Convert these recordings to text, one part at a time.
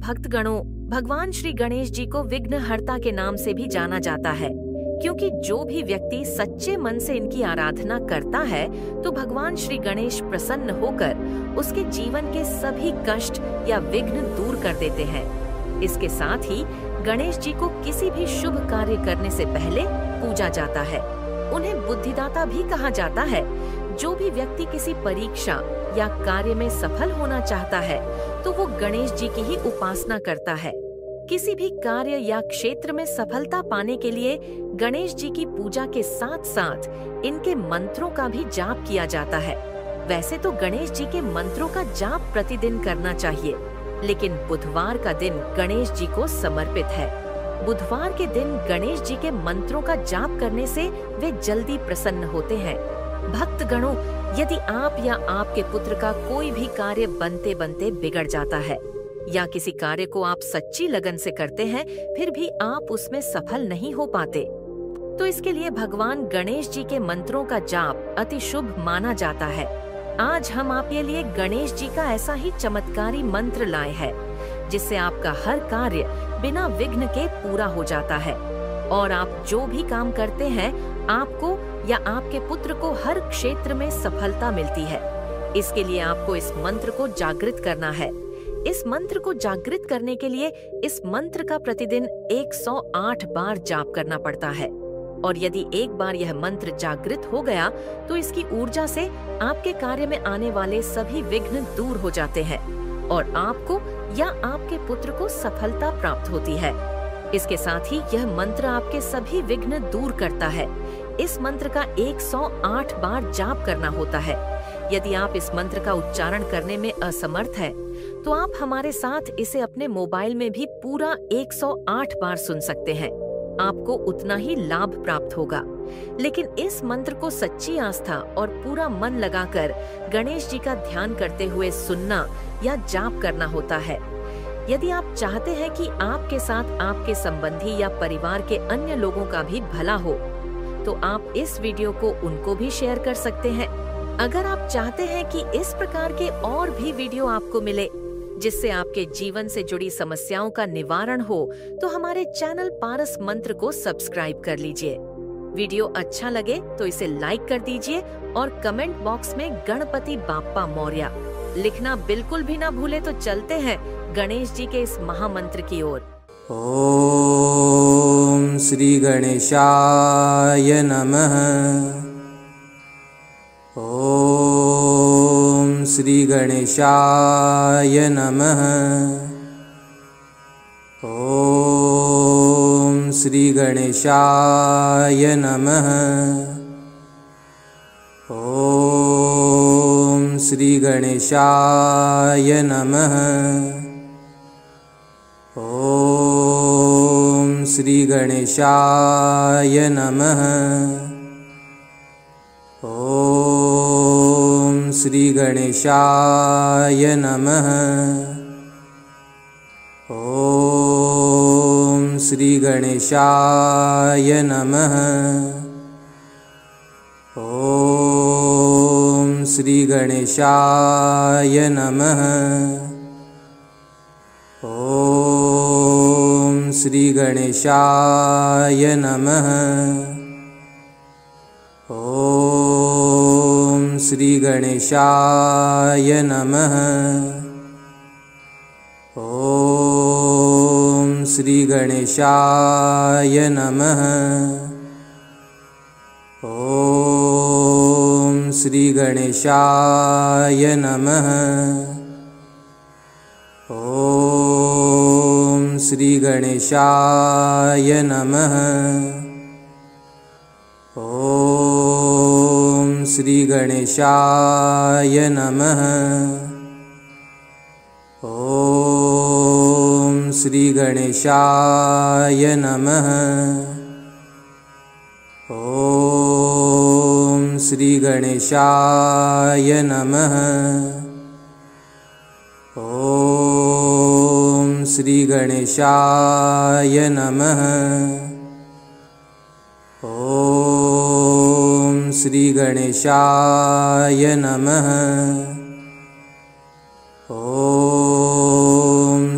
भक्तगणों, भगवान श्री गणेश जी को विघ्नहर्ता के नाम से भी जाना जाता है, क्योंकि जो भी व्यक्ति सच्चे मन से इनकी आराधना करता है तो भगवान श्री गणेश प्रसन्न होकर उसके जीवन के सभी कष्ट या विघ्न दूर कर देते हैं। इसके साथ ही गणेश जी को किसी भी शुभ कार्य करने से पहले पूजा जाता है। उन्हें बुद्धिदाता भी कहा जाता है। जो भी व्यक्ति किसी परीक्षा या कार्य में सफल होना चाहता है तो वो गणेश जी की ही उपासना करता है। किसी भी कार्य या क्षेत्र में सफलता पाने के लिए गणेश जी की पूजा के साथ साथ इनके मंत्रों का भी जाप किया जाता है। वैसे तो गणेश जी के मंत्रों का जाप प्रतिदिन करना चाहिए, लेकिन बुधवार का दिन गणेश जी को समर्पित है। बुधवार के दिन गणेश जी के मंत्रों का जाप करने से वे जल्दी प्रसन्न होते हैं। भक्तगणों, यदि आप या आपके पुत्र का कोई भी कार्य बनते बनते बिगड़ जाता है या किसी कार्य को आप सच्ची लगन से करते हैं फिर भी आप उसमें सफल नहीं हो पाते, तो इसके लिए भगवान गणेश जी के मंत्रों का जाप अति शुभ माना जाता है। आज हम आपके लिए गणेश जी का ऐसा ही चमत्कारी मंत्र लाए हैं, जिससे आपका हर कार्य बिना विघ्न के पूरा हो जाता है और आप जो भी काम करते हैं आपको या आपके पुत्र को हर क्षेत्र में सफलता मिलती है। इसके लिए आपको इस मंत्र को जागृत करना है। इस मंत्र को जागृत करने के लिए इस मंत्र का प्रतिदिन 108 बार जाप करना पड़ता है और यदि एक बार यह मंत्र जागृत हो गया तो इसकी ऊर्जा से आपके कार्य में आने वाले सभी विघ्न दूर हो जाते हैं और आपको या आपके पुत्र को सफलता प्राप्त होती है। इसके साथ ही यह मंत्र आपके सभी विघ्न दूर करता है। इस मंत्र का 108 बार जाप करना होता है। यदि आप इस मंत्र का उच्चारण करने में असमर्थ हैं, तो आप हमारे साथ इसे अपने मोबाइल में भी पूरा 108 बार सुन सकते हैं। आपको उतना ही लाभ प्राप्त होगा, लेकिन इस मंत्र को सच्ची आस्था और पूरा मन लगाकर गणेश जी का ध्यान करते हुए सुनना या जाप करना होता है। यदि आप चाहते हैं कि आपके साथ आपके संबंधी या परिवार के अन्य लोगों का भी भला हो, तो आप इस वीडियो को उनको भी शेयर कर सकते हैं। अगर आप चाहते हैं कि इस प्रकार के और भी वीडियो आपको मिले, जिससे आपके जीवन से जुड़ी समस्याओं का निवारण हो, तो हमारे चैनल पारस मंत्र को सब्सक्राइब कर लीजिए। वीडियो अच्छा लगे तो इसे लाइक कर दीजिए और कमेंट बॉक्स में गणपति बाप्पा मौर्य लिखना बिल्कुल भी ना भूले। तो चलते हैं गणेश जी के इस महामंत्र की ओर। ओम श्री गणेशाय नमः। ओम श्री गणेशाय नमः। ओम श्री गणेशाय नमः। ओम श्री गणेशाय नमः। ओम श्री गणेशाय नमः। ओम श्री गणेशाय नमः। ओम श्री गणेशाय नमः। ओम श्री गणेशाय नमः। ओम श्री गणेशाय नमः। ओम श्री गणेशाय नमः। ओम श्री गणेशाय नमः। ओम श्री गणेशाय नमः। ओम श्री गणेशाय नमः। ओम श्री गणेशाय नमः। ओम श्री गणेशाय नमः। ओम श्री गणेशाय नमः। ओम श्री गणेशाय नमः। ओम श्री गणेशाय नमः। ओम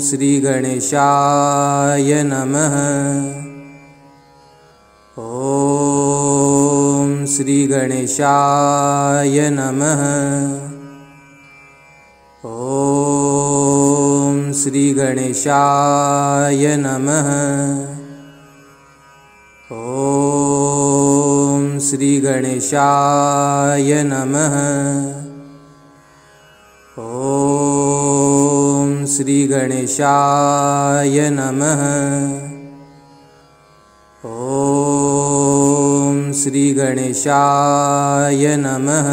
श्री गणेशाय नमः। ॐ श्री गणेशाय नमः। ॐ श्री गणेशाय नमः। ॐ श्री गणेशाय नमः। ॐ श्री गणेशाय नमः। ॐ श्री गणेशाय नमः।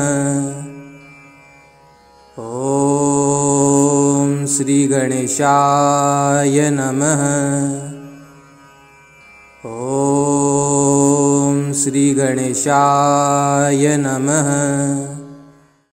ॐ श्री गणेशाय नमः। ॐ श्री गणेशाय नमः।